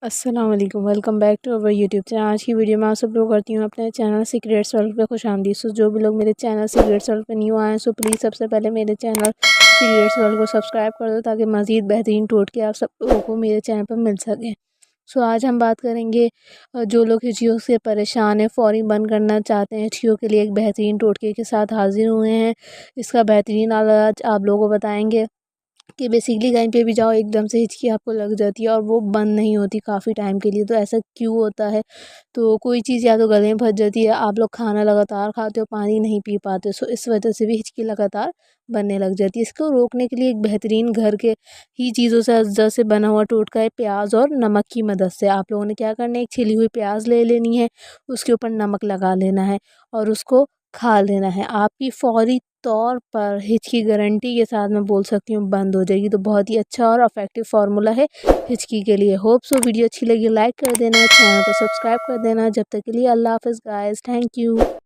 अस्सलाम वालेकुम, welcome back to our YouTube channel. आज की वीडियो में आप सब लोग करती हूँ अपने चैनल सीक्रेट्स वर्ल्ड पे खुशामदीद। सो जो भी लोग मेरे चैनल सीक्रेट्स वर्ल्ड पे न्यू आए हैं सो प्लीज़ सबसे पहले मेरे चैनल सीक्रेट्स वर्ल्ड को सब्सक्राइब कर दो ताकि मज़ीद बेहतरीन टोटके आप सब लोगों को मेरे चैनल पर मिल सकें। सो आज हम बात करेंगे जो लोग हिचियों से परेशान हैं, फ़ौरी बंद करना चाहते हैं, हिचियों के लिए एक बेहतरीन टोटके के साथ हाजिर हुए हैं। इसका बेहतरीन इलाज आप लोगों को बताएंगे कि बेसिकली कहीं पे भी जाओ एकदम से हिचकी आपको लग जाती है और वो बंद नहीं होती काफ़ी टाइम के लिए। तो ऐसा क्यों होता है? तो कोई चीज़ या तो गले में फंस जाती है, आप लोग खाना लगातार खाते हो, पानी नहीं पी पाते, सो इस वजह से भी हिचकी लगातार बनने लग जाती है। इसको रोकने के लिए एक बेहतरीन घर के ही चीज़ों से अज्जा से बना हुआ टोटका है प्याज और नमक की मदद से। आप लोगों ने क्या करना है, एक छिली हुई प्याज ले लेनी है, उसके ऊपर नमक लगा लेना है और उसको खा लेना है। आपकी फ़ौरी तौर पर हिचकी गारंटी के साथ मैं बोल सकती हूँ बंद हो जाएगी। तो बहुत ही अच्छा और इफ़ेक्टिव फार्मूला है हिचकी के लिए। होप सो वीडियो अच्छी लगी लाइक कर देना, चैनल को सब्सक्राइब कर देना। जब तक के लिए अल्लाह हाफ़िज़ गाइस, थैंक यू।